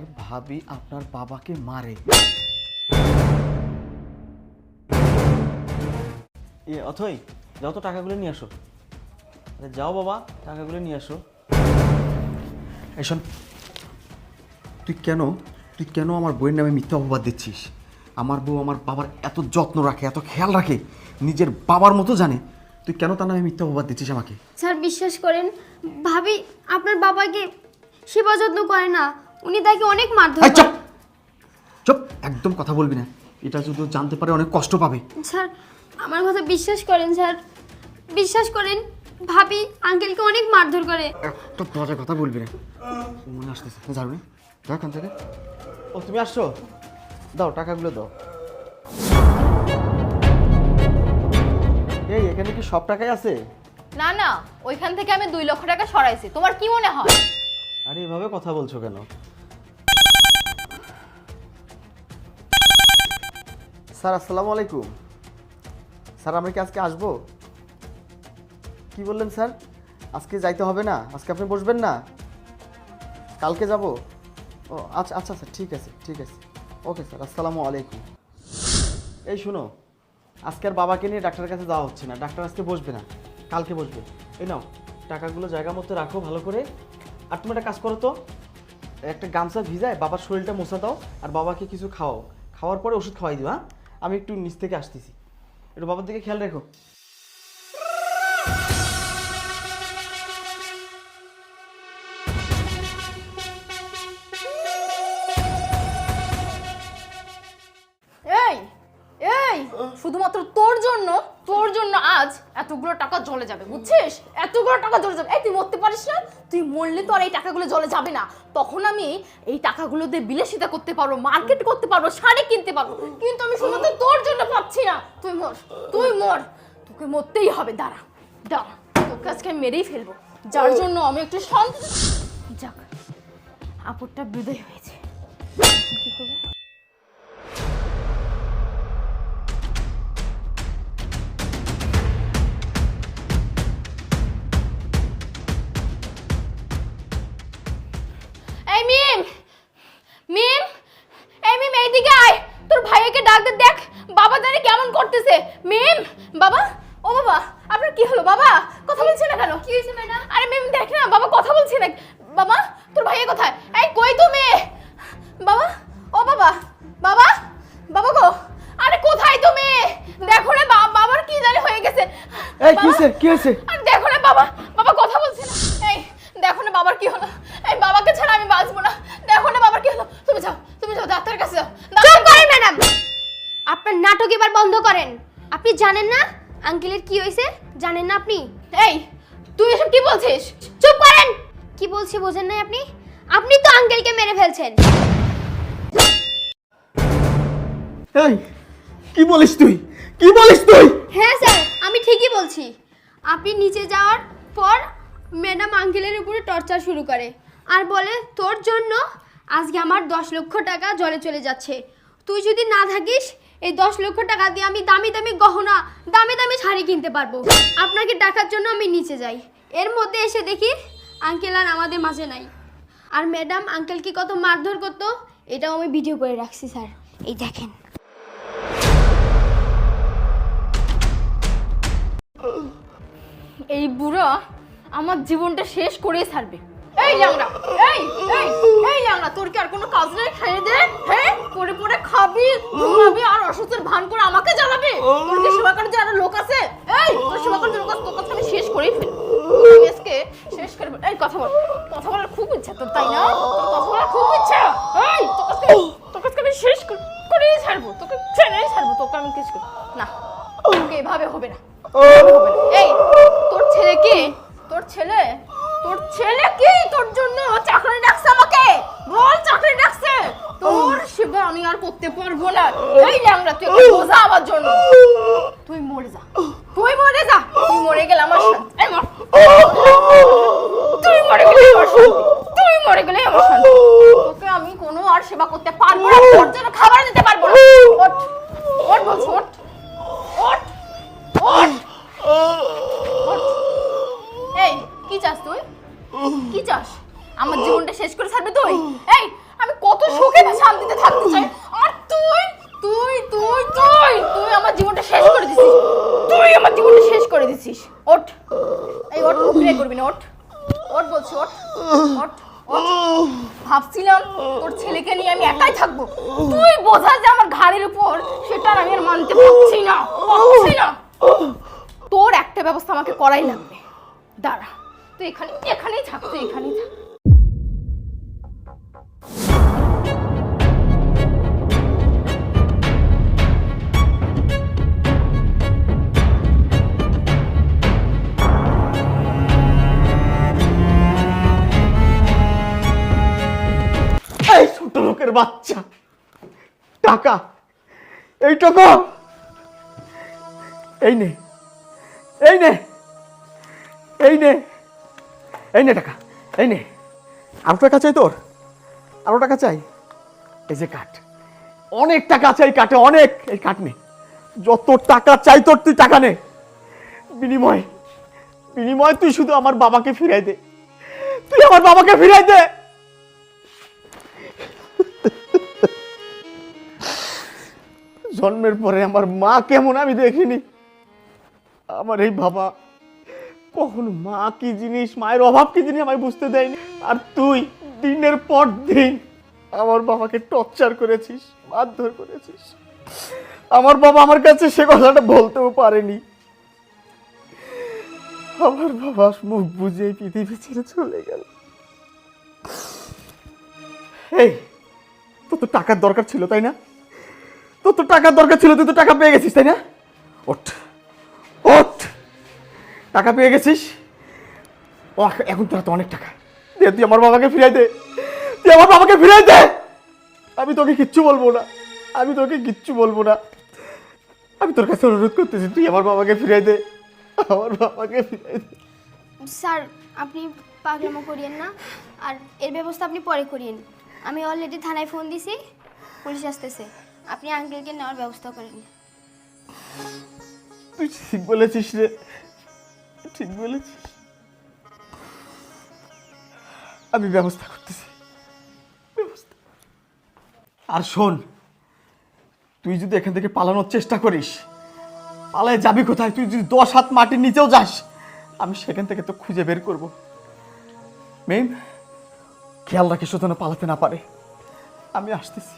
আপনার ভাবি আপনার বাবাকে মারে। অথই যাও তো টাকাগুলো নিয়ে আসো। আরে যাও বাবা, টাকাগুলো নিয়ে আসো। এই শোন, তুই কেন আমার বইয়ের নামে মিথ্যা অপবাদ দিচ্ছিস? আমার বউ আমার বাবার এত যত্ন রাখে, এত খেয়াল রাখে, নিজের বাবার মতো জানে, তুই কেন তার নামে মিথ্যা অপবাদ দিচ্ছিস আমাকে? স্যার বিশ্বাস করেন, ভাবি আপনার বাবাকে সেবা যত্ন করে না, উনি তাকে অনেক মারধর চুপ করে। চুপ, একদম কথা বলবি না, এটা যদি জানতে পারে অনেক কষ্ট পাবে। স্যার আমার কথা বিশ্বাস করেন, স্যার বিশ্বাস করেন, ভাবি আঙ্কেলকে অনেক মারধর করে। একটা দরজা কথা বলবি না, মনে আসতেছে যাবে না, যা এখান থেকে। ও তুমি আসছো, দাও টাকাগুলো দাও। এই এখানে কি সব টাকাই আছে? না না, ওইখান থেকে আমি 2 লক্ষ টাকা সরাইছি। তোমার কি মনে হয়? আরে এভাবে কথা বলছো কেন? স্যার আসসালামু আলাইকুম। স্যার আমরা কি আজকে আসবো? কি বললেন স্যার? আজকে যাইতে হবে না? আজকে আপনি বসবেন না? কালকে যাব? ও আচ্ছা আচ্ছা স্যার, ঠিক আছে ঠিক আছে, ওকে স্যার, আসসালামু আলাইকুম। এই শুনো, আজকে আর বাবাকে নিয়ে ডাক্তারের কাছে যাওয়া হচ্ছে না, ডাক্তার আজকে বসবে না, কালকে বসবে। এই নাও টাকাগুলো জায়গা মতো রাখো ভালো করে। আর তুমি একটা কাজ করো তো, একটা গামছা ভিজায় বাবার শরীরটা মোছা দাও, আর বাবাকে কিছু খাওয়াও, খাওয়ার পরে ওষুধ খাওয়াই দিও। হ্যাঁ, আমি একটু নিচ থেকে আসতেছি, একটু বাবার দিকে খেয়াল রেখো। এই এই শুধুমাত্র তোর জন্য আজ এতগুলো টাকা জলে যাবে, বুঝছিস? এতগুলো টাকা জলে যাবে। এই তুই মরতে পারিস না? তুই মরলে তো আর এই টাকাগুলো জলে যাবে না। তখন আমি এই টাকাগুলো দিয়ে বিলাসিতা করতে পারবো, মার্কেট করতে পারবো, শাড়ি কিনতে পারবো। কিন্তু আমি শুধুমাত্র তোর জন্য পাচ্ছি না। তুই মর, তোকে মরতেই হবে। দাঁড়া, তোকে আজকে আমি মেরেই ফেলবো, যার জন্য আমি একটু শান্তি। যাক, আপদটা বিদায় হয়েছে। কি করবো? এই মিম, এই মিম এইদিকে আয়, তোর ভাইকে ডাক দে, দেখ বাবা জানি কেমন করতেছে। মিম, বাবা, ও বাবা, আপনার কি হলো বাবা? কথা বলছে না কেন? কি হয়েছে ম্যাডাম? আরে মিম দেখ না, বাবা কথা বলছে না। বাবা, তোর ভাইয়া কোথায়? এই কই তুমি? বাবা, ও বাবা, বাবা, বাবা গো, আরে কোথায় তুমি? দেখো না বাবার কি জানি হয়ে গেছে। এই কি হয়েছে, কি হয়েছে? আরে দেখো না বাবা, বাবা কথা বলছে না। এই দেখো না বাবার কি হলো। এই বাবাকে ছাড়া আমি বাঁচবো না। দেখো না বাবার কি হলো। তুমি যাও ডাক্তারের কাছে যাও। চুপ করেন ম্যাডাম, আপনার নাটক এবার বন্ধ করেন। আপনি জানেন না আঙ্কেলের কি হয়েছে? জানেন না আপনি? এই তুই এসব কি বলছিস? চুপ করেন। কি বলছি বোঝেন না আপনি? আপনি তো আঙ্কেলকে মেরে ফেলছেন। এই কি বলিস তুই, কি বলিস তুই? হ্যাঁ স্যার, আমি ঠিকই বলছি। আপনি নিচে যাওয়ার পর ম্যাডাম আঙ্কেলের উপরে টর্চার শুরু করে আর বলে তোর জন্য আজকে আমার 10 লক্ষ টাকা জলে চলে যাচ্ছে। তুই যদি না থাকিস এই 10 লক্ষ টাকা দিয়ে আমি দামি দামি গহনা, দামি দামি শাড়ি কিনতে পারবো। আপনাকে ডাকার জন্য আমি নিচে যাই, এর মধ্যে এসে দেখি আঙ্কেল আর আমাদের মাঝে নাই। আর ম্যাডাম আঙ্কেলকে কত মারধর করতো এটাও আমি ভিডিও করে রাখছি স্যার, এই দেখেন। এই বুড়া আমার জীবনটা শেষ করে ছাড়বে। এই ল্যাংড়া, এই ল্যাংড়া, তোর কি আর কোনো কাজ নেই? খাইয়ে দে, হ্যাঁ পরে পরে খাবি, ঘুমাবি আর অসুস্থের ভান করে আমাকে জ্বালাবি। তোর কি সেবা করার জন্য লোক আছে? এই তোর সেবা করার জন্য তোর কাছে আমি শেষ করেই ফেলবো। আমি আজকে শেষ করে এই কথা বলার খুব ইচ্ছা তোর, তাই না? তোর কথা বলার খুব ইচ্ছা। এই তোর কাছে আমি শেষ করেই ছাড়বো, তোকে ছেড়েই ছাড়বো, তোকে আমি কিছু না, তোকে এভাবে হবে না। এই তোর ছেলে কি? তোর ছেলে কি তোর জন্য চাকরি রাখছে? আমাকে বল, চাকরি রাখছে? তোর সেবা আমি আর করতে পারবো না। এই ল্যাংড়া, তুই বোঝা আমার জন্য। তুই মরে যা, তুই মরে গেলে আমার শান্তি। এই মর, তুই মরে গেলে আমার শান্তি। তোকে আমি কোনো আর সেবা করতে পারবো না, তোর জন্য খাবার দিতে পারবো না। ওঠ বলছি, ওঠ। এই কি চাস তুই? কি চাস? আমার জীবনটা শেষ করে ছাড়বে তুই? এই আমি কত সুখে শান্তিতে থাকতে চাই, আর তুই তুই তুই তুই তুই আমার জীবনটা শেষ করে দিছিস। তুই আমার জীবনটা শেষ করে দিছিস। ওঠ, এই ওঠ, উপরে করবি না, ওঠ ওঠ বলছি, ওঠ ওঠ ওঠ। ভাবছিলাম তোর ছেলেকে নিয়ে আমি একাই থাকবো, তুই বোঝা যে আমার ঘাড়ের উপর, সেটা আমি আর মানতে পারছি না, পারছি না। তোর একটা ব্যবস্থা আমাকে করাই লাগবে। দাঁড়া, তুই এখানেই থাক, তুই এখানেই থাক। এই ছোট লোকের বাচ্চা, টাকা, এই টাকা, এই নে, এই নে, এই নে, এই নে টাকা, এই নে। আরো টাকা চাই তোর? আরো টাকা চাই? এই যে কাঠ, অনেক টাকা চাই কাটে, অনেক। এই কাঠ নে, যত টাকা চাই তোর তুই টাকা নে। বিনিময় বিনিময় তুই শুধু আমার বাবাকে ফিরাই দে, তুই আমার বাবাকে ফিরাই দে। জন্মের পরে আমার মা কেমন আমি দেখিনি। আমার এই বাবা কখনো মা কি জিনিস, মায়ের অভাব কি জিনিস আমায় বুঝতে দেয়নি। আর তুই দিনের পর দিন আমার বাবাকে টর্চার করেছিস, মারধর করেছিস। আমার বাবা আমার কাছে সে কথাটা বলতেও পারেনি। আমার বাবা মুখ বুঝে এই পৃথিবী ছেড়ে চলে গেল। এই তোর তো টাকার দরকার ছিল তাই না? তোর তো টাকার দরকার ছিল, তুই তো টাকা পেয়ে গেছিস তাই না? ওঠ ওঠ, টাকা পেয়ে গেছিস। ও এখন তোরা তো অনেক টাকা দে, তুই আমার বাবাকে ফিরাই দে, তুই আমার বাবাকে ফিরাই দে। আমি তোকে কিচ্ছু বলবো না, আমি তোকে কিচ্ছু বলবো না। আমি তোর কাছে অনুরোধ করতেছি, তুই আমার বাবাকে ফিরাই দে, আমার বাবাকে ফিরাই দে। স্যার আপনি পাগলামো করিয়েন না, আর এর ব্যবস্থা আপনি পরে করিয়েন। আমি অলরেডি থানায় ফোন দিছি, পুলিশ আসতেছে। আপনি আঙ্কেলকে নেওয়ার ব্যবস্থা করেন। তুই ঠিক বলেছিস রে, ঠিক বলেছিস। আমি ব্যবস্থা করতেছি, ব্যবস্থা। আর শোন, তুই যদি এখান থেকে পালানোর চেষ্টা করিস, পালায় যাবি কোথায়? তুই যদি 10 হাত মাটির নিচেও যাস, আমি সেখান থেকে তো খুঁজে বের করব। মেম, খেয়াল রাখিস যেন পালাতে না পারে। আমি আসতেছি।